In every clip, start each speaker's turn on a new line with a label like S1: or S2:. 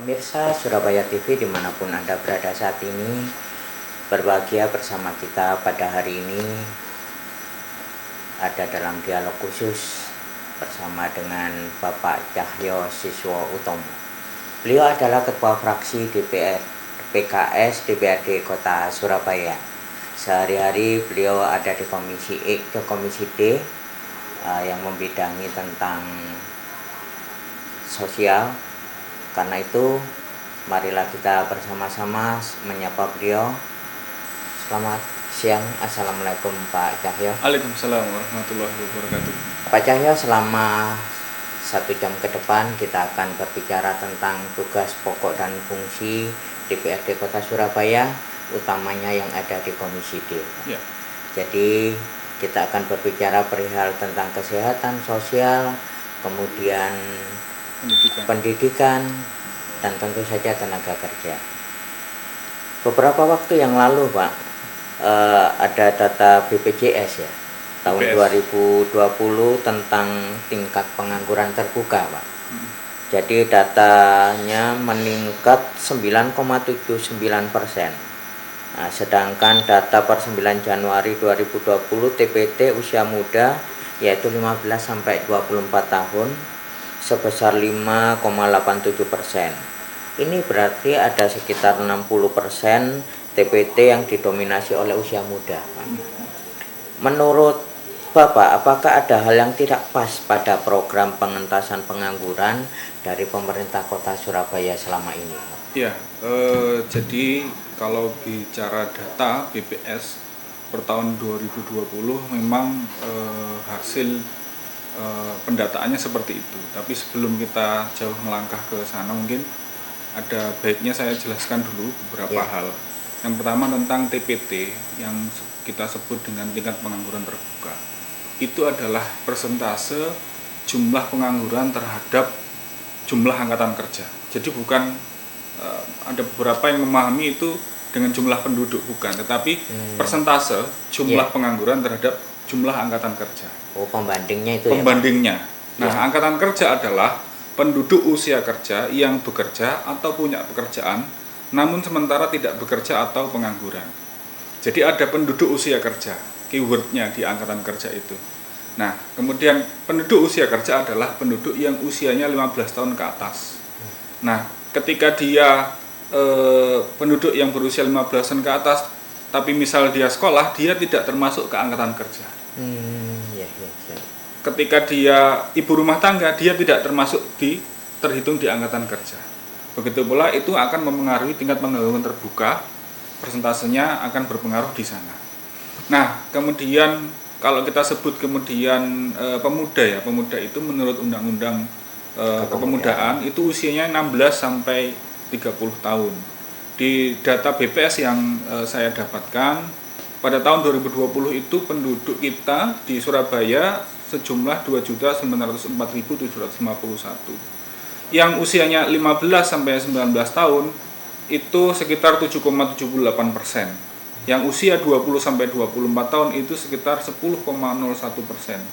S1: Pemirsa Surabaya TV dimanapun Anda berada saat ini, berbahagia bersama kita pada hari ini ada dalam dialog khusus bersama dengan Bapak Cahyo Siswo Utomo. Beliau adalah Ketua Fraksi DPR PKS DPRD Kota Surabaya. Sehari-hari beliau ada di Komisi D yang membidangi tentang sosial. Karena itu, marilah kita bersama-sama menyapa beliau. Selamat siang, Assalamualaikum Pak Cahyo.
S2: Waalaikumsalam warahmatullahi wabarakatuh.
S1: Pak Cahyo, selama 1 jam ke depan kita akan berbicara tentang tugas pokok dan fungsi DPRD Kota Surabaya, utamanya yang ada di Komisi D.
S2: Ya.
S1: Jadi kita akan berbicara perihal tentang kesehatan, sosial, kemudian pendidikan, dan tentu saja tenaga kerja. Beberapa waktu yang lalu Pak, ada data BPJS ya, tahun 2020 tentang tingkat pengangguran terbuka Pak. Jadi datanya meningkat 9,79%. Nah, sedangkan data per 9 Januari 2020 TPT usia muda yaitu 15 sampai 24 tahun sebesar 5,87%. Ini berarti ada sekitar 60% TPT yang didominasi oleh usia muda. Menurut Bapak, apakah ada hal yang tidak pas pada program pengentasan pengangguran dari pemerintah Kota Surabaya selama ini?
S2: Ya, jadi kalau bicara data BPS per tahun 2020 memang hasil pendataannya seperti itu. Tapi sebelum kita jauh melangkah ke sana, mungkin ada baiknya saya jelaskan dulu beberapa hal. Yang pertama tentang TPT yang kita sebut dengan tingkat pengangguran terbuka. Itu adalah persentase jumlah pengangguran terhadap jumlah angkatan kerja. Jadi bukan ada beberapa yang memahami itu dengan jumlah penduduk, bukan, tetapi persentase jumlah pengangguran terhadap jumlah angkatan kerja.
S1: Oh, pembandingnya itu
S2: pembandingnya.
S1: Ya,
S2: Nah, angkatan kerja adalah penduduk usia kerja yang bekerja atau punya pekerjaan, namun sementara tidak bekerja atau pengangguran. Jadi ada penduduk usia kerja, keywordnya di angkatan kerja itu. Nah, kemudian penduduk usia kerja adalah penduduk yang usianya 15 tahun ke atas. Nah, ketika dia penduduk yang berusia 15 tahun ke atas, tapi misal dia sekolah, dia tidak termasuk ke angkatan kerja. Ketika dia ibu rumah tangga, dia tidak termasuk terhitung di angkatan kerja. Begitu pula itu akan mempengaruhi tingkat pengangguran terbuka, persentasenya akan berpengaruh di sana. Nah, kemudian kalau kita sebut kemudian pemuda itu menurut undang-undang kepemudaan itu usianya 16 sampai 30 tahun. Di data BPS yang saya dapatkan pada tahun 2020 itu penduduk kita di Surabaya sejumlah 2.904.751. Yang usianya 15 sampai 19 tahun itu sekitar 7,78%. Yang usia 20 sampai 24 tahun itu sekitar 10,01%.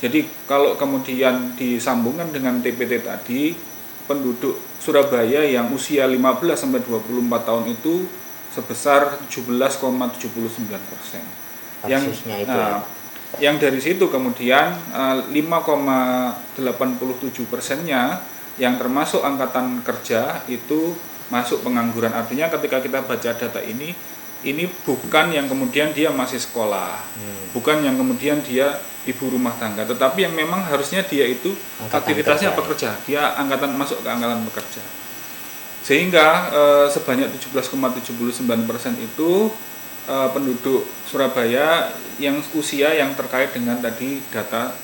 S2: Jadi kalau kemudian disambungkan dengan TPT tadi, penduduk Surabaya yang usia 15 sampai 24 tahun itu sebesar 17,79%. Yang dari situ kemudian 5,87%-nya yang termasuk angkatan kerja itu masuk pengangguran. Artinya ketika kita baca data ini bukan yang kemudian dia masih sekolah, bukan yang kemudian dia ibu rumah tangga, tetapi yang memang harusnya dia itu aktivitasnya pekerja, dia masuk ke angkatan pekerja. Sehingga sebanyak 17,79% itu penduduk Surabaya yang usia yang terkait dengan tadi data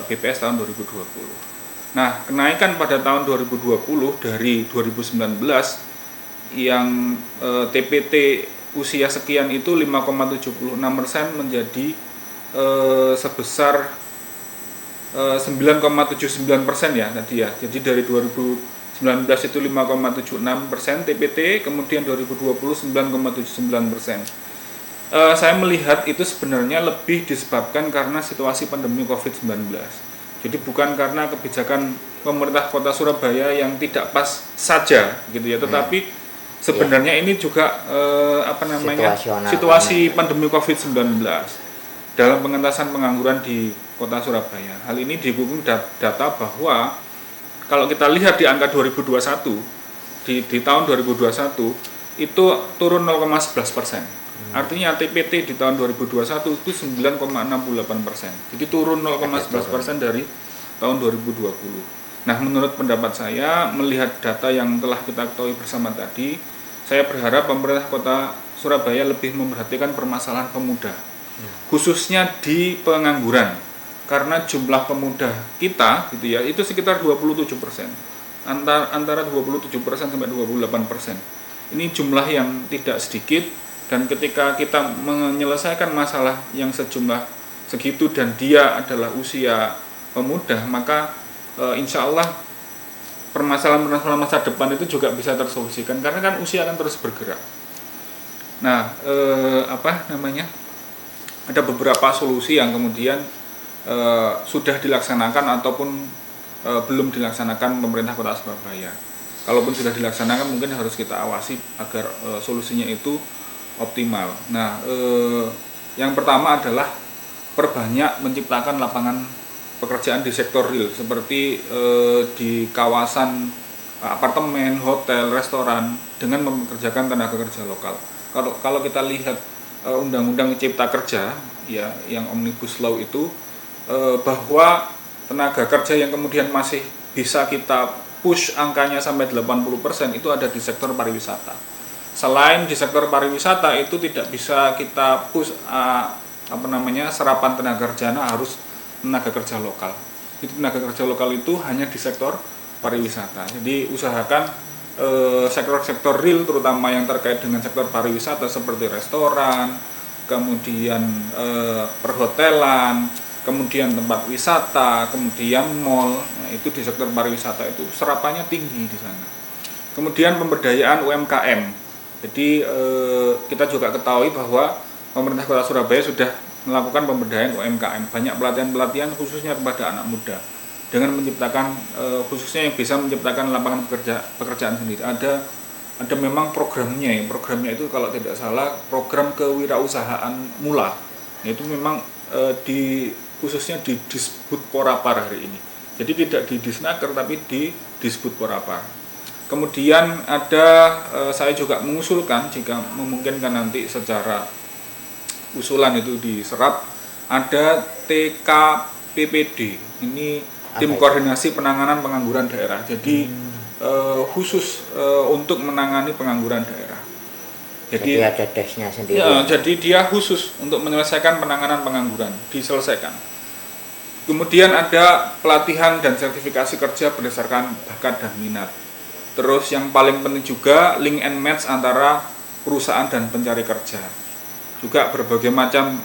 S2: BPS tahun 2020. Nah, kenaikan pada tahun 2020 dari 2019 yang TPT usia sekian itu 5,76% menjadi sebesar 9,79% ya tadi ya. Jadi dari 2019 itu 5,76% TPT, kemudian 2020 9,79%. Saya melihat itu sebenarnya lebih disebabkan karena situasi pandemi COVID-19. Jadi bukan karena kebijakan pemerintah Kota Surabaya yang tidak pas saja gitu ya, tetapi sebenarnya ini juga situasi pandemi Covid-19 dalam pengentasan pengangguran di Kota Surabaya. Hal ini didukung data bahwa kalau kita lihat di angka 2021 di tahun 2021 itu turun 0,11%. Artinya TPT di tahun 2021 itu 9,68%. Jadi turun 0,11% dari tahun 2020. Nah, menurut pendapat saya, melihat data yang telah kita ketahui bersama tadi, saya berharap pemerintah Kota Surabaya lebih memperhatikan permasalahan pemuda, khususnya di pengangguran. Karena jumlah pemuda kita gitu ya, itu sekitar 27%. Antara 27% sampai 28%. Ini jumlah yang tidak sedikit. Dan ketika kita menyelesaikan masalah yang sejumlah segitu dan dia adalah usia pemuda, maka insya Allah permasalahan masa depan itu juga bisa tersolusikan karena kan usia akan terus bergerak. Nah, ada beberapa solusi yang kemudian sudah dilaksanakan ataupun belum dilaksanakan pemerintah Kota Surabaya. Kalaupun sudah dilaksanakan mungkin harus kita awasi agar solusinya itu optimal. Nah, yang pertama adalah perbanyak menciptakan lapangan pekerjaan di sektor real seperti di kawasan apartemen, hotel, restoran dengan mempekerjakan tenaga kerja lokal. Kalau kita lihat Undang-Undang Cipta Kerja ya yang Omnibus Law itu bahwa tenaga kerja yang kemudian masih bisa kita push angkanya sampai 80% itu ada di sektor pariwisata. Selain di sektor pariwisata itu tidak bisa kita push serapan tenaga kerja harus tenaga kerja lokal. Itu tenaga kerja lokal itu hanya di sektor pariwisata. Jadi usahakan sektor-sektor real terutama yang terkait dengan sektor pariwisata seperti restoran, kemudian perhotelan, kemudian tempat wisata, kemudian mall. Nah, itu di sektor pariwisata itu serapannya tinggi di sana. Kemudian pemberdayaan UMKM. Jadi kita juga ketahui bahwa pemerintah Kota Surabaya sudah melakukan pemberdayaan UMKM, banyak pelatihan-pelatihan khususnya kepada anak muda dengan menciptakan khususnya yang bisa menciptakan lapangan pekerjaan sendiri. Ada memang programnya itu kalau tidak salah program kewirausahaan mula, yaitu memang khususnya di Disbud Porapar hari ini. Jadi tidak di Disnaker tapi di Disbud Porapar. Kemudian saya juga mengusulkan jika memungkinkan nanti secara usulan itu diserap, ada TKPPD. Ini Tim Koordinasi Penanganan Pengangguran Daerah. Jadi khusus untuk menangani pengangguran daerah.
S1: Jadi ada desnya sendiri.
S2: Ya, jadi dia khusus untuk menyelesaikan penanganan pengangguran, diselesaikan. Kemudian ada pelatihan dan sertifikasi kerja berdasarkan bakat dan minat. Terus yang paling penting juga link and match antara perusahaan dan pencari kerja. Juga berbagai macam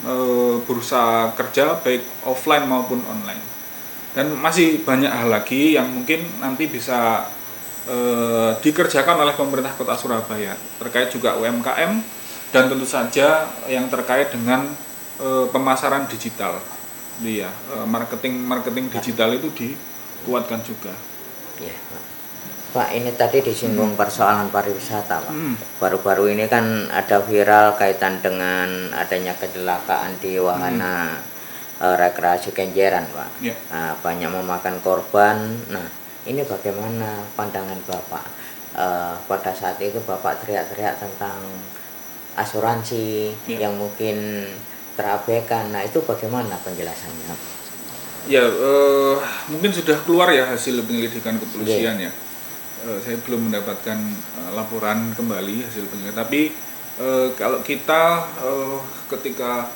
S2: bursa kerja baik offline maupun online. Dan masih banyak hal lagi yang mungkin nanti bisa dikerjakan oleh pemerintah Kota Surabaya. Terkait juga UMKM dan tentu saja yang terkait dengan pemasaran digital. Iya, marketing digital itu dikuatkan juga.
S1: Ya, Pak, ini tadi disinggung persoalan pariwisata, Pak. Baru-baru ini kan ada viral kaitan dengan adanya kecelakaan di wahana rekreasi Kenjeran, Pak.
S2: Ya.
S1: Nah, banyak memakan korban. Nah, ini bagaimana pandangan Bapak? Pada saat itu Bapak teriak-teriak tentang asuransi yang mungkin terabaikan. Nah, itu bagaimana penjelasannya?
S2: Ya, mungkin sudah keluar ya hasil penyelidikan kepolisian ya. Saya belum mendapatkan laporan kembali hasil penyelidikan. Tapi kalau kita ketika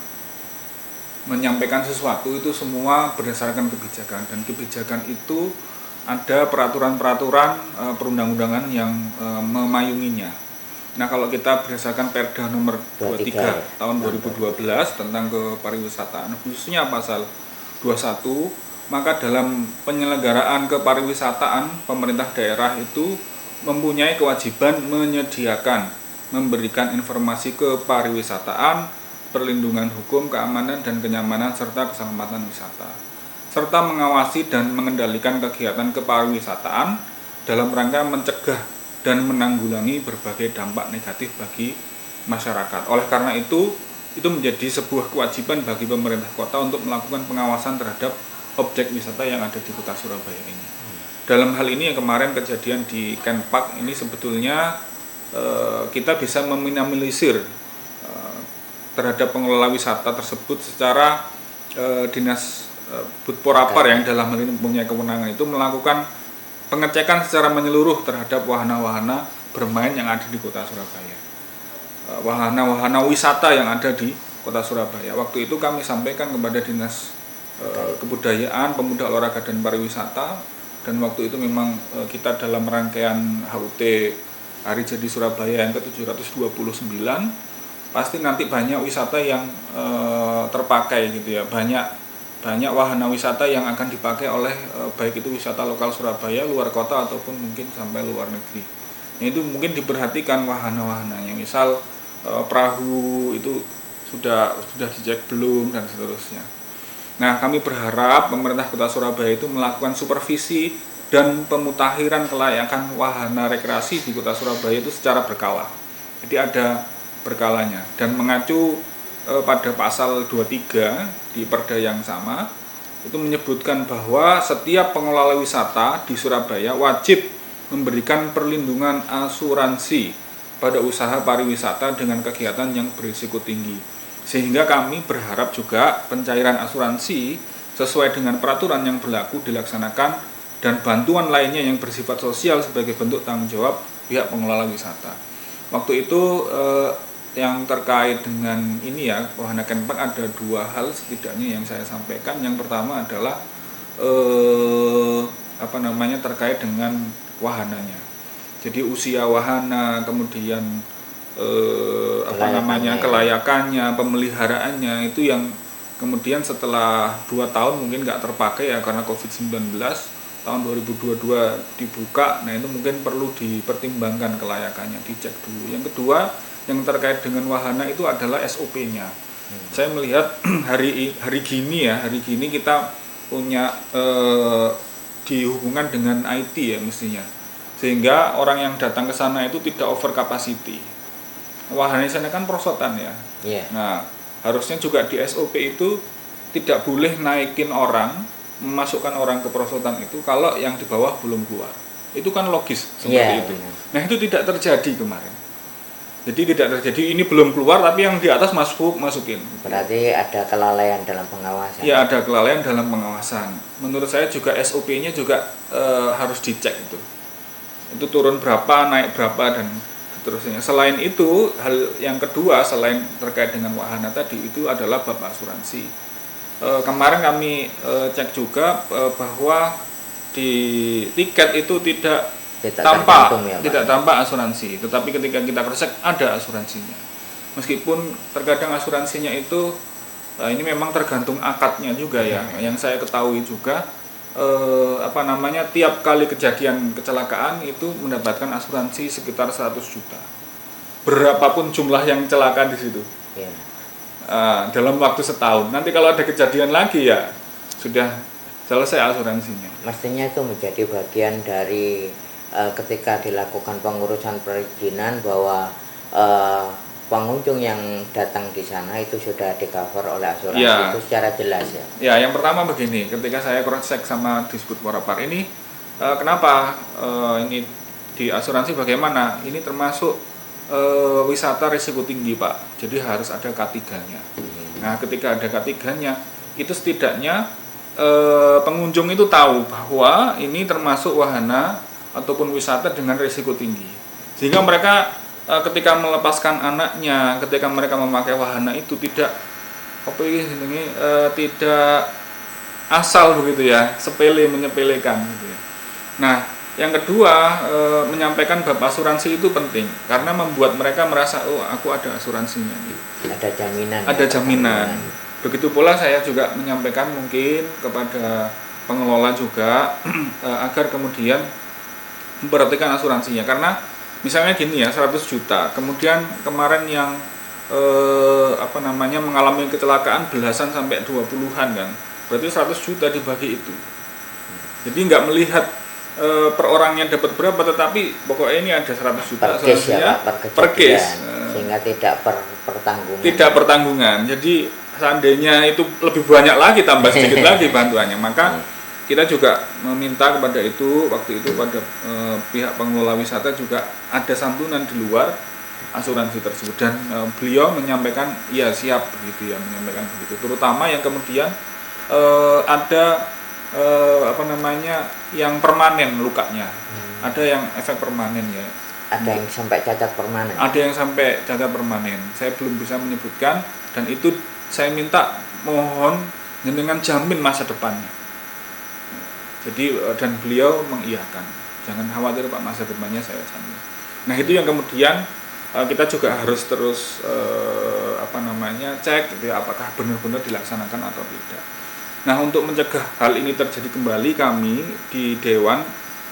S2: menyampaikan sesuatu itu semua berdasarkan kebijakan, dan kebijakan itu ada peraturan-peraturan perundang-undangan yang memayunginya. Nah, kalau kita berdasarkan Perda nomor 23 tahun 2012 tentang kepariwisataan, khususnya pasal 21, maka dalam penyelenggaraan kepariwisataan pemerintah daerah itu mempunyai kewajiban memberikan informasi kepariwisataan, perlindungan hukum, keamanan dan kenyamanan serta keselamatan wisata. serta mengawasi dan mengendalikan kegiatan kepariwisataan dalam rangka mencegah dan menanggulangi berbagai dampak negatif bagi masyarakat. Oleh karena itu menjadi sebuah kewajiban bagi pemerintah kota untuk melakukan pengawasan terhadap objek wisata yang ada di kota Surabaya ini. Dalam hal ini yang kemarin kejadian di Ken Park ini sebetulnya kita bisa meminimalisir terhadap pengelola wisata tersebut secara dinas Budporapar yang dalam hal ini punya kewenangan itu melakukan pengecekan secara menyeluruh terhadap wahana-wahana bermain yang ada di kota Surabaya, wahana-wahana wisata yang ada di kota Surabaya. Waktu itu kami sampaikan kepada dinas kebudayaan, pemuda, olahraga dan pariwisata, dan waktu itu memang kita dalam rangkaian HUT Hari Jadi Surabaya yang ke-729 pasti nanti banyak wisata yang terpakai gitu ya, banyak wahana wisata yang akan dipakai oleh baik itu wisata lokal Surabaya, luar kota ataupun mungkin sampai luar negeri. Nah, itu mungkin diperhatikan wahana-wahananya, misal perahu itu sudah dicek belum dan seterusnya. Nah, kami berharap pemerintah Kota Surabaya itu melakukan supervisi dan pemutakhiran kelayakan wahana rekreasi di Kota Surabaya itu secara berkala. Jadi ada berkalanya dan mengacu pada pasal 23 di Perda yang sama itu menyebutkan bahwa setiap pengelola wisata di Surabaya wajib memberikan perlindungan asuransi pada usaha pariwisata dengan kegiatan yang berisiko tinggi. Sehingga kami berharap juga pencairan asuransi sesuai dengan peraturan yang berlaku dilaksanakan dan bantuan lainnya yang bersifat sosial sebagai bentuk tanggung jawab pihak pengelola wisata. Waktu itu yang terkait dengan ini ya, wahana Ken Park ada dua hal setidaknya yang saya sampaikan. Yang pertama adalah terkait dengan wahananya. Jadi usia wahana, kemudian kelayakannya, pemeliharaannya itu yang kemudian setelah 2 tahun mungkin nggak terpakai ya karena COVID-19, tahun 2022 dibuka. Nah, itu mungkin perlu dipertimbangkan kelayakannya, dicek dulu. Yang kedua, yang terkait dengan wahana itu adalah SOP-nya. Saya melihat hari gini kita punya dihubungkan dengan IT ya mestinya, sehingga orang yang datang ke sana itu tidak over capacity. Wahana di sana kan perosotan ya. Nah, harusnya juga di SOP itu tidak boleh naikin orang, memasukkan orang ke perosotan itu kalau yang di bawah belum keluar. Itu kan logis seperti itu. Nah, itu tidak terjadi kemarin. Jadi tidak terjadi, ini belum keluar tapi yang di atas masukin.
S1: Berarti ada kelalaian dalam pengawasan.
S2: Ya, ada kelalaian dalam pengawasan. Menurut saya juga SOP-nya juga harus dicek itu. Itu turun berapa, naik berapa dan seterusnya. Selain itu, hal yang kedua selain terkait dengan wahana tadi itu adalah bab asuransi. Kemarin kami cek juga bahwa di tiket itu tidak tampak asuransi, tetapi ketika kita cek ada asuransinya. Meskipun terkadang asuransinya itu ini memang tergantung akadnya juga ya. Yang saya ketahui juga tiap kali kejadian kecelakaan itu mendapatkan asuransi sekitar 100 juta. Berapapun jumlah yang kecelakaan di situ. Dalam waktu setahun. Nanti kalau ada kejadian lagi ya sudah selesai asuransinya.
S1: Mestinya itu menjadi bagian dari ketika dilakukan pengurusan perizinan bahwa pengunjung yang datang di sana itu sudah di-cover oleh asuransi itu secara jelas ya.
S2: Ya, yang pertama begini, ketika saya cross check sama Disbud Porapar ini kenapa ini di asuransi bagaimana? Ini termasuk wisata risiko tinggi, Pak. Jadi harus ada K3-nya. Nah, ketika ada K3-nya itu setidaknya pengunjung itu tahu bahwa ini termasuk wahana ataupun wisata dengan risiko tinggi, sehingga mereka ketika melepaskan anaknya, ketika mereka memakai wahana itu tidak tidak asal begitu ya, menyepelekan gitu ya. Nah, yang kedua menyampaikan bab asuransi itu penting karena membuat mereka merasa aku ada asuransinya gitu. Ada jaminan. Begitu pula saya juga menyampaikan mungkin kepada pengelola juga agar kemudian memperhatikan asuransinya, karena misalnya gini ya, 100 juta kemudian kemarin yang mengalami kecelakaan belasan sampai 20-an kan, berarti 100 juta dibagi itu. Jadi nggak melihat per orangnya dapat berapa, tetapi pokoknya ini ada 100 juta
S1: per case ya Pak, per
S2: case.
S1: Sehingga tidak pertanggungan.
S2: Tidak pertanggungan. Jadi seandainya itu lebih banyak lagi, tambah sedikit lagi bantuannya, maka kita juga meminta kepada itu waktu itu pada pihak pengelola wisata juga ada santunan di luar asuransi tersebut, dan beliau menyampaikan iya siap begitu ya, menyampaikan begitu, terutama yang kemudian ada yang permanen lukanya, ada yang efek permanen ya,
S1: ada yang sampai cacat permanen,
S2: ada yang sampai cacat permanen, saya belum bisa menyebutkan, dan itu saya minta mohon dengan jamin masa depannya. Jadi dan beliau mengiyakan, jangan khawatir Pak, masa depannya saya jamin. Nah itu yang kemudian kita juga harus terus cek gitu ya, apakah benar-benar dilaksanakan atau tidak. Nah untuk mencegah hal ini terjadi kembali, kami di Dewan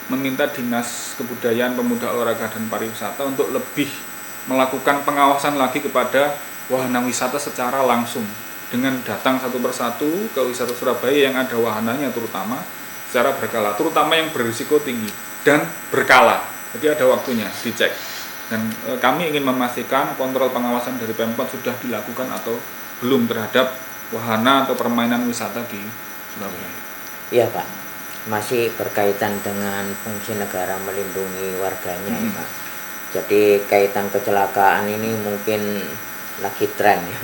S2: meminta Dinas Kebudayaan, Pemuda, Olahraga dan Pariwisata untuk lebih melakukan pengawasan lagi kepada wahana wisata secara langsung, dengan datang satu persatu ke wisata Surabaya yang ada wahananya, terutama secara berkala, terutama yang berisiko tinggi dan berkala. Jadi ada waktunya dicek. Dan kami ingin memastikan kontrol pengawasan dari Pemkot sudah dilakukan atau belum terhadap wahana atau permainan wisata di Surabaya.
S1: Iya Pak, masih berkaitan dengan fungsi negara melindungi warganya ya Pak. Jadi kaitan kecelakaan ini mungkin lagi tren ya.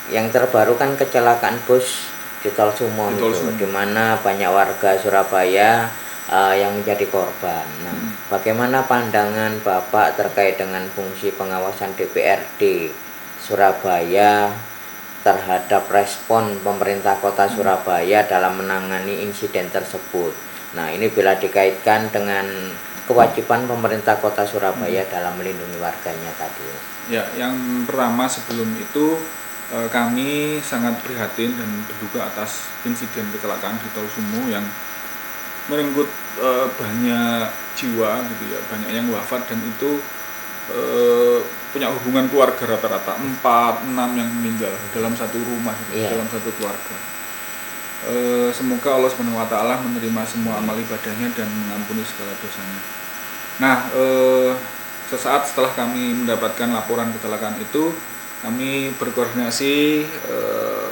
S1: Yang terbaru kan kecelakaan bus di Tol Sumo itu, di mana banyak warga Surabaya yang menjadi korban. Nah, bagaimana pandangan Bapak terkait dengan fungsi pengawasan DPRD Surabaya terhadap respon pemerintah Kota Surabaya dalam menangani insiden tersebut? Nah, ini bila dikaitkan dengan kewajiban pemerintah Kota Surabaya dalam melindungi warganya tadi.
S2: Ya, yang pertama sebelum itu kami sangat prihatin dan berduka atas insiden kecelakaan di Tol Sumo yang merenggut banyak jiwa gitu ya, banyak yang wafat, dan itu punya hubungan keluarga rata-rata 4-6 yang meninggal dalam satu rumah gitu, dalam satu keluarga. Semoga Allah SWT menerima semua amal ibadahnya dan mengampuni segala dosanya. Nah, sesaat setelah kami mendapatkan laporan kecelakaan itu, kami berkoordinasi,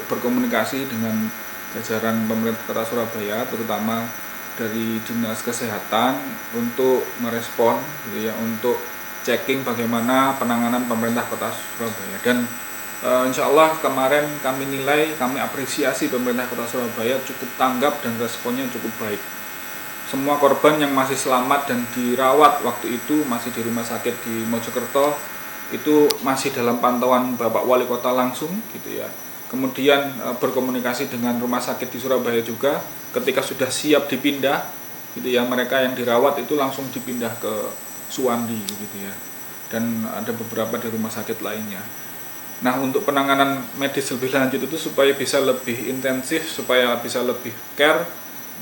S2: berkomunikasi dengan jajaran pemerintah Kota Surabaya, terutama dari Dinas Kesehatan, untuk merespon gitu ya, untuk checking bagaimana penanganan pemerintah Kota Surabaya. Dan insya Allah kemarin kami apresiasi pemerintah Kota Surabaya cukup tanggap dan responnya cukup baik. Semua korban yang masih selamat dan dirawat waktu itu masih di rumah sakit di Mojokerto itu masih dalam pantauan Bapak Wali Kota langsung gitu ya. Kemudian berkomunikasi dengan rumah sakit di Surabaya juga, ketika sudah siap dipindah gitu ya, mereka yang dirawat itu langsung dipindah ke Suwandi gitu ya, dan ada beberapa di rumah sakit lainnya. Nah, untuk penanganan medis lebih lanjut itu supaya bisa lebih intensif, supaya bisa lebih care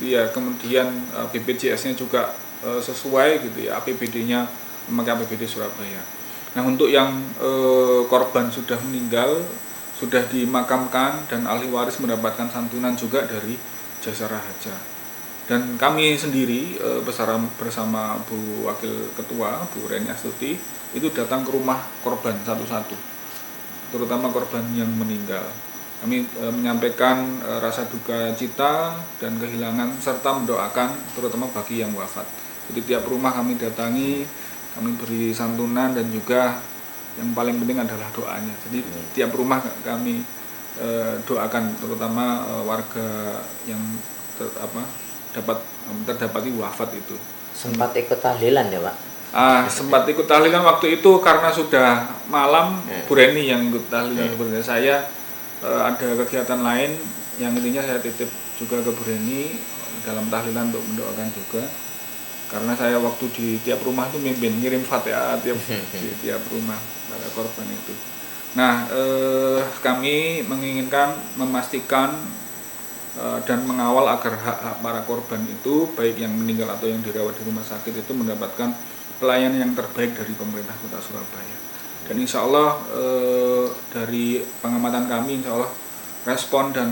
S2: ya, kemudian BPJS-nya juga sesuai gitu ya, APBD-nya memakai APBD Surabaya. Nah, untuk yang korban sudah meninggal, sudah dimakamkan, dan ahli waris mendapatkan santunan juga dari Jasara Harja. Dan kami sendiri bersama Bu Wakil Ketua, Bu Reni Astuti, itu datang ke rumah korban satu-satu, terutama korban yang meninggal. Kami menyampaikan rasa duka cita dan kehilangan, serta mendoakan terutama bagi yang wafat. Jadi tiap rumah kami datangi, kami beri santunan, dan juga yang paling penting adalah doanya. Jadi tiap rumah kami doakan, terutama warga yang terdapati wafat itu.
S1: Sempat ikut tahlilan ya Pak?
S2: Sempat ikut tahlilan waktu itu karena sudah malam. Bu Reni yang ikut tahlilan. Sebenarnya saya ada kegiatan lain yang intinya saya titip juga ke Bu Reni dalam tahlilan untuk mendoakan juga. Karena saya waktu di tiap rumah itu ngirim Fatihah di tiap rumah para korban itu. Nah, kami menginginkan memastikan dan mengawal agar hak-hak para korban itu, baik yang meninggal atau yang dirawat di rumah sakit, itu mendapatkan pelayanan yang terbaik dari pemerintah Kota Surabaya. Dan insya Allah dari pengamatan kami, insya Allah respon dan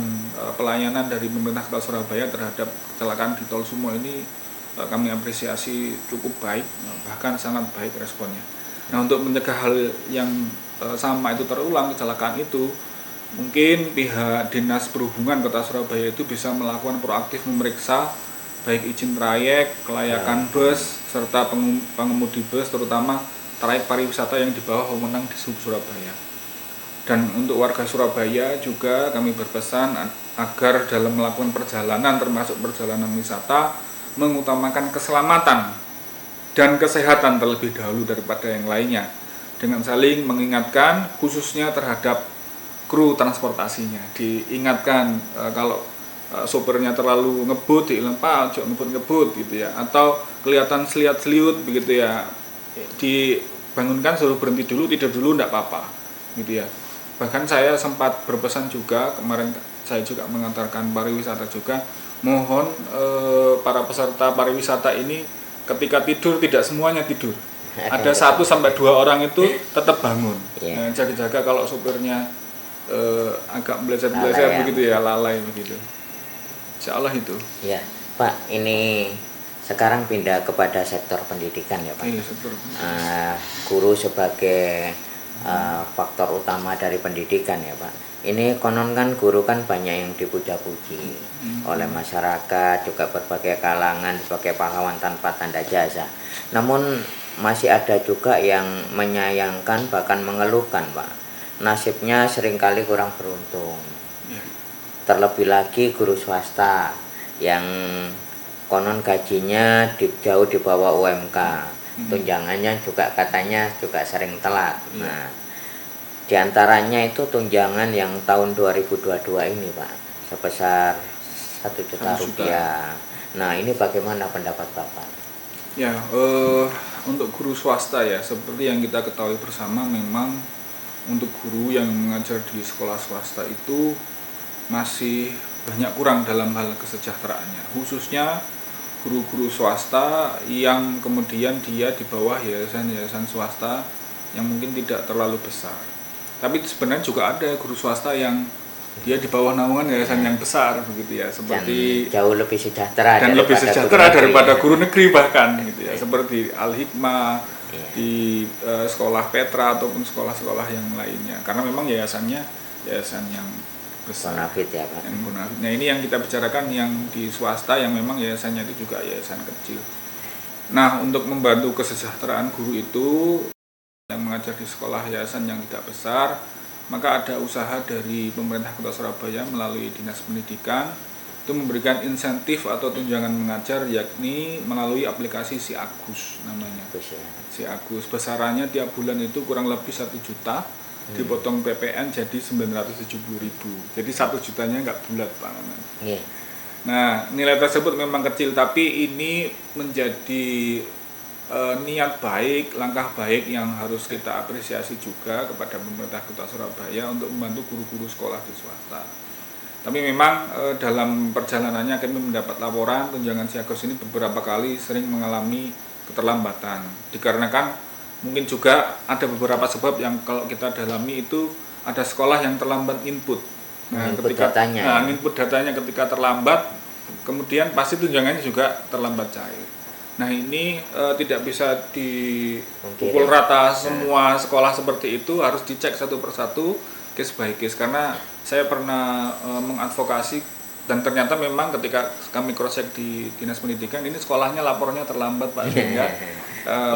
S2: pelayanan dari pemerintah Kota Surabaya terhadap kecelakaan di Tol Sumo ini kami apresiasi cukup baik, bahkan sangat baik responnya. Nah, untuk mencegah hal yang sama itu terulang, kecelakaan itu, mungkin pihak Dinas Perhubungan Kota Surabaya itu bisa melakukan proaktif memeriksa baik izin trayek, kelayakan bus, serta pengemudi bus, terutama trayek pariwisata yang di bawah wewenang di Sub Surabaya. Dan untuk warga Surabaya juga kami berpesan agar dalam melakukan perjalanan, termasuk perjalanan wisata, mengutamakan keselamatan dan kesehatan terlebih dahulu daripada yang lainnya, dengan saling mengingatkan khususnya terhadap kru transportasinya. Diingatkan kalau sopirnya terlalu ngebut, diilang ojo ngebut gitu ya, atau kelihatan seliat-seliut begitu ya, dibangunkan suruh berhenti dulu, tidur dulu enggak apa-apa gitu ya. Bahkan saya sempat berpesan juga, kemarin saya juga mengantarkan pariwisata juga, mohon para peserta pariwisata ini ketika tidur tidak semuanya tidur. Ada 1-2 orang itu tetap bangun. Nah, jaga-jaga kalau sopirnya agak meleset-meleset begitu ya, lalai begitu. Insya Allah itu.
S1: Ya, Pak, ini sekarang pindah kepada sektor pendidikan ya, Pak.
S2: Iya, sektor pendidikan.
S1: Guru sebagai faktor utama dari pendidikan ya, Pak. Ini konon kan guru kan banyak yang dipuja-puji oleh masyarakat, juga berbagai kalangan sebagai pahlawan tanpa tanda jasa. Namun masih ada juga yang menyayangkan bahkan mengeluhkan, Pak. Nasibnya seringkali kurang beruntung. Terlebih lagi guru swasta yang konon gajinya jauh di bawah UMK, tunjangannya juga katanya juga sering telat. Nah, diantaranya itu tunjangan yang tahun 2022 ini, Pak, sebesar 1 juta rupiah. Nah, ini bagaimana pendapat Bapak?
S2: Ya, untuk guru swasta ya, seperti yang kita ketahui bersama, memang untuk guru yang mengajar di sekolah swasta itu masih banyak kurang dalam hal kesejahteraannya, khususnya guru-guru swasta yang kemudian dia di bawah yayasan-yayasan swasta yang mungkin tidak terlalu besar. Tapi sebenarnya juga ada guru swasta yang dia di bawah naungan yayasan yang besar begitu ya, seperti
S1: jauh lebih sejahtera
S2: dan lebih sejahtera daripada guru negeri bahkan gitu ya, seperti Al Hikmah di sekolah Petra ataupun sekolah-sekolah yang lainnya, karena memang yayasannya yayasan yang besar.
S1: Bonafit ya, Pak.
S2: Yang bonafit. Nah, ini yang kita bicarakan yang di swasta yang memang yayasannya itu juga yayasan kecil. Nah, untuk membantu kesejahteraan guru itu yang mengajar di sekolah yayasan yang tidak besar, maka ada usaha dari pemerintah Kota Surabaya melalui Dinas Pendidikan itu memberikan insentif atau tunjangan mengajar, yakni melalui aplikasi Si Agus namanya. Si Agus, besarannya tiap bulan itu kurang lebih 1 juta, dipotong PPN jadi 970.000. Jadi 1 jutanya nggak bulat, Pak. Nah, nilai tersebut memang kecil, tapi ini menjadi niat baik, langkah baik yang harus kita apresiasi juga kepada pemerintah Kota Surabaya untuk membantu guru-guru sekolah di swasta. Tapi memang dalam perjalanannya kami mendapat laporan tunjangan Si Agus ini beberapa kali sering mengalami keterlambatan, dikarenakan mungkin juga ada beberapa sebab yang kalau kita dalami itu ada sekolah yang terlambat input. Nah, input datanya ketika terlambat, kemudian pasti tunjangannya juga terlambat cair. Nah, ini tidak bisa dipukul rata semua sekolah seperti itu, harus dicek satu persatu case by case, karena saya pernah mengadvokasi dan ternyata memang ketika kami cross check di Dinas Pendidikan ini sekolahnya lapornya terlambat, Pak, sehingga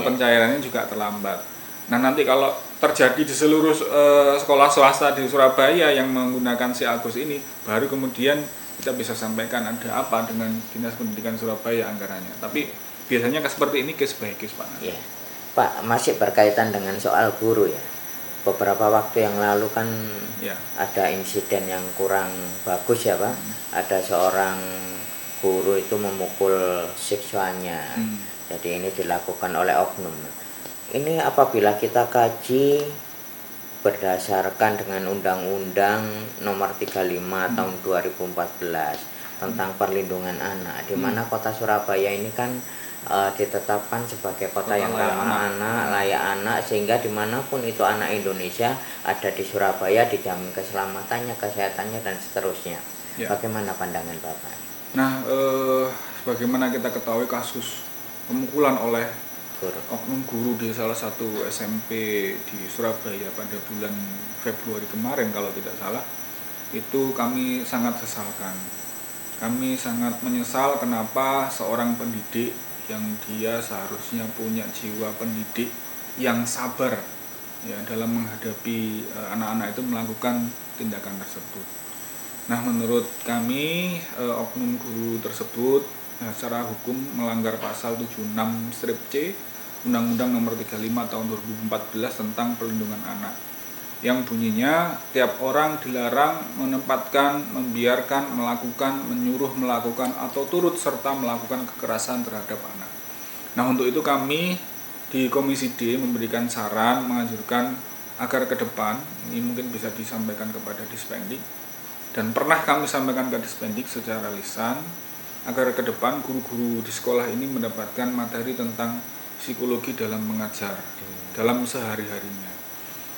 S2: pencairannya juga terlambat. Nah, nanti kalau terjadi di seluruh sekolah swasta di Surabaya yang menggunakan Si Agus ini, baru kemudian kita bisa sampaikan ada apa dengan Dinas Pendidikan Surabaya anggarannya. Tapi biasanya seperti ini case by case, Pak.
S1: Ya. Pak, masih berkaitan dengan soal guru ya. Beberapa waktu yang lalu kan ada insiden yang kurang bagus ya, Pak. Ada seorang guru itu memukul siswanya. Jadi ini dilakukan oleh oknum. Ini apabila kita kaji berdasarkan dengan Undang-Undang Nomor 35 Tahun 2014 tentang perlindungan anak, di mana Kota Surabaya ini kan ditetapkan sebagai kota
S2: Kota
S1: yang
S2: layak
S1: ramah anak, layak anak, sehingga dimanapun itu anak Indonesia ada di Surabaya dijamin keselamatannya, kesehatannya, dan seterusnya.
S2: Ya.
S1: Bagaimana pandangan Bapak?
S2: Nah, bagaimana kita ketahui kasus pemukulan oleh
S1: Guru.
S2: oknum guru di salah satu SMP di Surabaya pada bulan Februari kemarin kalau tidak salah, itu kami sangat sesalkan. Kami sangat menyesal kenapa seorang pendidik yang dia seharusnya punya jiwa pendidik yang sabar ya dalam menghadapi anak-anak itu melakukan tindakan tersebut. Nah, menurut kami oknum guru tersebut secara hukum melanggar pasal 76-C Undang-Undang Nomor 35 Tahun 2014 tentang Perlindungan Anak, yang bunyinya tiap orang dilarang menempatkan, membiarkan, melakukan, menyuruh melakukan, atau turut serta melakukan kekerasan terhadap anak. Nah, untuk itu kami di Komisi D memberikan saran, menganjurkan agar ke depan, ini mungkin bisa disampaikan kepada Dispendik, dan pernah kami sampaikan ke Dispendik secara lisan, agar ke depan guru-guru di sekolah ini mendapatkan materi tentang psikologi dalam mengajar, dalam sehari-harinya.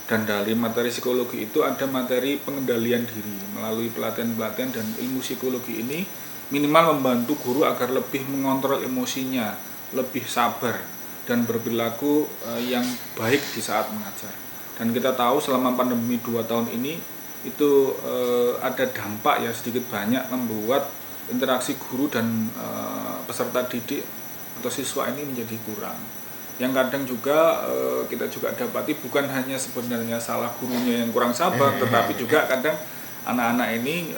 S2: Dan dari materi psikologi itu ada materi pengendalian diri melalui pelatihan-pelatihan, dan ilmu psikologi ini minimal membantu guru agar lebih mengontrol emosinya, lebih sabar, dan berperilaku yang baik di saat mengajar. Dan kita tahu selama pandemi 2 tahun ini itu ada dampak ya sedikit banyak membuat interaksi guru dan peserta didik atau siswa ini menjadi kurang. Yang kadang juga kita juga dapati bukan hanya sebenarnya salah gurunya yang kurang sabar, tetapi juga kadang anak-anak ini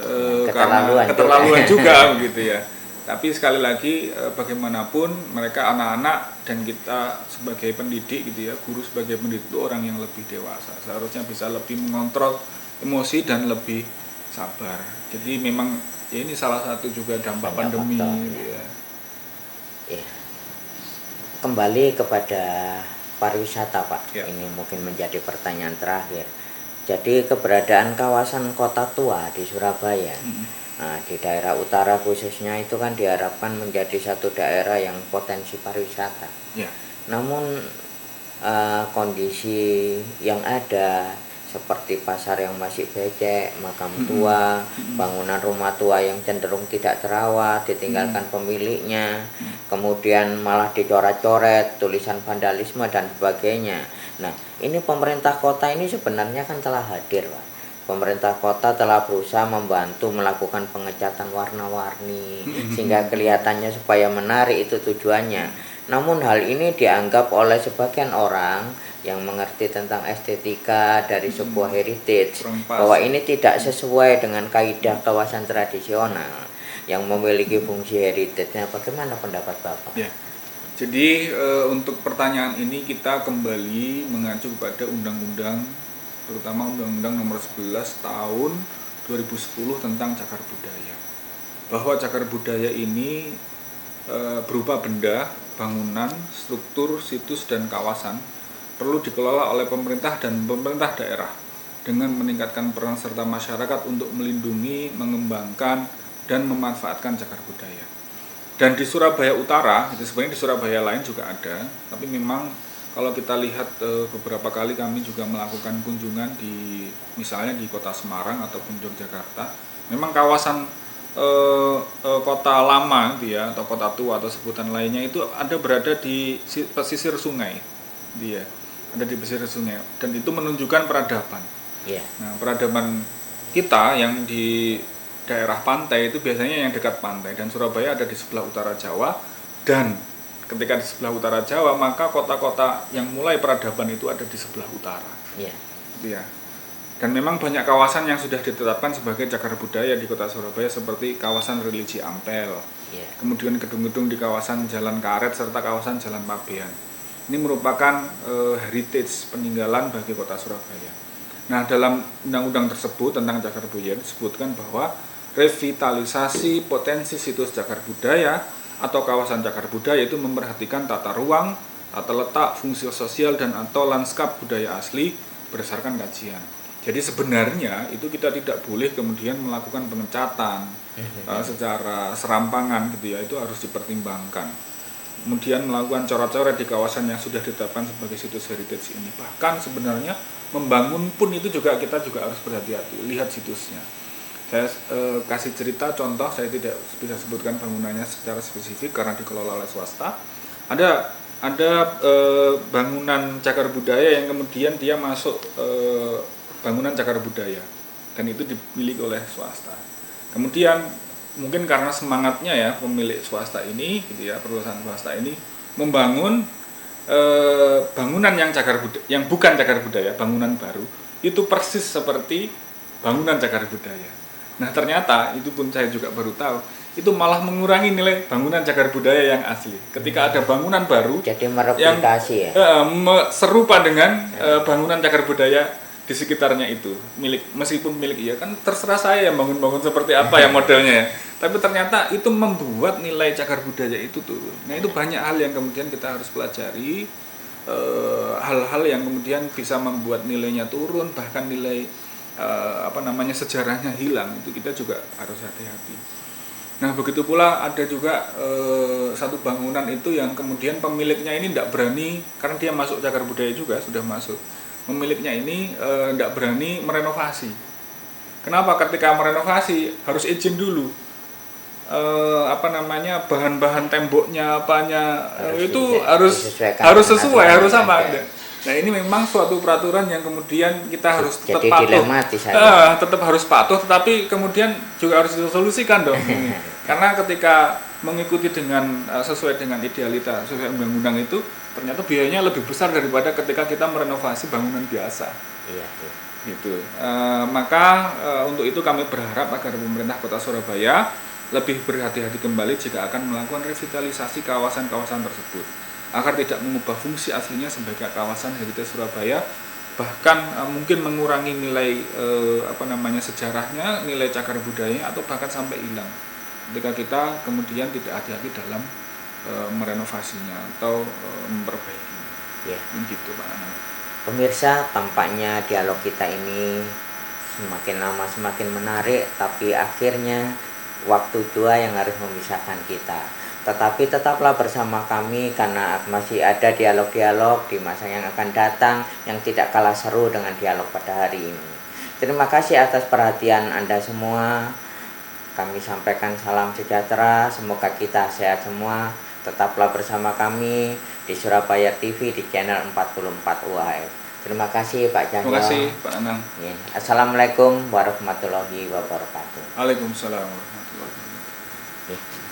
S2: karena keterlaluan juga begitu ya. Tapi sekali lagi bagaimanapun mereka anak-anak, dan kita sebagai pendidik gitu ya, guru sebagai pendidik itu orang yang lebih dewasa, seharusnya bisa lebih mengontrol emosi dan lebih sabar. Jadi memang ya ini salah satu juga dampak pandemi gitu ya.
S1: Ya. Kembali kepada pariwisata, Pak.
S2: Ya.
S1: Ini mungkin menjadi pertanyaan terakhir. Jadi keberadaan kawasan kota tua di Surabaya, nah, di daerah utara khususnya itu kan diharapkan menjadi satu daerah yang potensi pariwisata.
S2: Ya.
S1: Namun kondisi yang ada seperti pasar yang masih becek, makam tua, bangunan rumah tua yang cenderung tidak terawat, ditinggalkan pemiliknya, kemudian malah dicoret-coret, tulisan vandalisme dan sebagainya. Nah, ini pemerintah kota ini sebenarnya kan telah hadir, Pak. Pemerintah kota telah berusaha membantu melakukan pengecatan warna-warni sehingga kelihatannya supaya menarik, itu tujuannya. Namun hal ini dianggap oleh sebagian orang yang mengerti tentang estetika dari sebuah heritage bahwa ini tidak sesuai dengan kaidah kawasan tradisional yang memiliki fungsi heritage. Nah, bagaimana pendapat Bapak?
S2: Ya. Jadi untuk pertanyaan ini kita kembali mengacu kepada undang-undang, terutama Undang-Undang Nomor 11 Tahun 2010 tentang Cagar Budaya. Bahwa cagar budaya ini berupa benda, bangunan, struktur, situs, dan kawasan perlu dikelola oleh pemerintah dan pemerintah daerah dengan meningkatkan peran serta masyarakat untuk melindungi, mengembangkan, dan memanfaatkan cagar budaya. Dan di Surabaya Utara, itu sebenarnya di Surabaya lain juga ada, tapi memang kalau kita lihat beberapa kali kami juga melakukan kunjungan di misalnya di Kota Semarang ataupun Yogyakarta, memang kawasan kota lama gitu ya, atau kota tua atau sebutan lainnya itu ada berada di pesisir sungai, dia ada di pesisir sungai, dan itu menunjukkan peradaban.
S1: Yeah.
S2: Nah, peradaban kita yang di daerah pantai itu biasanya yang dekat pantai, dan Surabaya ada di sebelah utara Jawa, dan ketika di sebelah utara Jawa maka kota-kota yang mulai peradaban itu ada di sebelah utara.
S1: Yeah.
S2: Ya. Dan memang banyak kawasan yang sudah ditetapkan sebagai cagar budaya di Kota Surabaya seperti kawasan religi Ampel, kemudian gedung-gedung di kawasan Jalan Karet serta kawasan Jalan Pabean. Ini merupakan heritage peninggalan bagi Kota Surabaya. Nah, dalam undang-undang tersebut tentang cagar budaya disebutkan bahwa revitalisasi potensi situs cagar budaya atau kawasan cagar budaya itu memperhatikan tata ruang, tata letak, fungsi sosial, dan atau lanskap budaya asli berdasarkan kajian. Jadi sebenarnya itu kita tidak boleh kemudian melakukan pengecatan secara serampangan gitu ya, itu harus dipertimbangkan. kemudian melakukan coret-coret di kawasan yang sudah ditetapkan sebagai situs heritage ini. Bahkan sebenarnya membangun pun itu juga kita juga harus berhati-hati, lihat situsnya. Saya kasih cerita contoh, saya tidak bisa sebutkan bangunannya secara spesifik karena dikelola oleh swasta. Ada bangunan cagar budaya yang kemudian dia masuk bangunan cagar budaya dan itu dimiliki oleh swasta. Kemudian mungkin karena semangatnya ya pemilik swasta ini gitu ya, perusahaan swasta ini membangun bangunan yang bukan cagar budaya, bangunan baru itu persis seperti bangunan cagar budaya. Nah ternyata itu pun saya juga baru tahu, itu malah mengurangi nilai bangunan cagar budaya yang asli. Ketika ada bangunan baru
S1: jadi mereplikasi
S2: yang serupa dengan bangunan cagar budaya di sekitarnya itu, meskipun milik iya kan terserah saya yang bangun-bangun seperti apa ya modelnya ya. Tapi ternyata itu membuat nilai cagar budaya itu turun. Nah itu banyak hal yang kemudian kita harus pelajari, hal-hal yang kemudian bisa membuat nilainya turun, bahkan nilai sejarahnya hilang, itu kita juga harus hati-hati. Nah begitu pula ada juga satu bangunan itu yang kemudian pemiliknya ini tidak berani, karena dia masuk cagar budaya juga, sudah masuk. Pemiliknya ini tidak berani merenovasi. Kenapa? Ketika merenovasi harus izin dulu. Bahan-bahan temboknya harus sesuai, harus sama. Nah ini memang suatu peraturan yang kemudian kita harus tetap patuh. Tetap harus patuh, tetapi kemudian juga harus disolusikan dong. Karena ketika mengikuti dengan sesuai dengan idealita sesuai undang-undang itu, ternyata biayanya lebih besar daripada ketika kita merenovasi bangunan biasa.
S1: Iya.
S2: Gitu. Maka untuk itu kami berharap agar pemerintah Kota Surabaya lebih berhati-hati kembali jika akan melakukan revitalisasi kawasan-kawasan tersebut, agar tidak mengubah fungsi aslinya sebagai kawasan heritage Surabaya, bahkan mungkin mengurangi nilai sejarahnya, nilai cagar budayanya, atau bahkan sampai hilang ketika kita kemudian tidak hati-hati dalam merenovasinya atau memperbaikinya.
S1: Ya.
S2: Gitu Pak Anang.
S1: Pemirsa, tampaknya dialog kita ini semakin lama semakin menarik, tapi akhirnya waktu dua yang harus memisahkan kita. Tetapi tetaplah bersama kami karena masih ada dialog-dialog di masa yang akan datang yang tidak kalah seru dengan dialog pada hari ini. Terima kasih atas perhatian Anda semua. Kami sampaikan salam sejahtera, semoga kita sehat semua. Tetaplah bersama kami di Surabaya TV di channel 44 UHF. Terima kasih Pak Cahyo.
S2: Terima kasih Pak Anang.
S1: Ya. Assalamualaikum warahmatullahi wabarakatuh.
S2: Waalaikumsalam warahmatullahi wabarakatuh.
S1: Ya.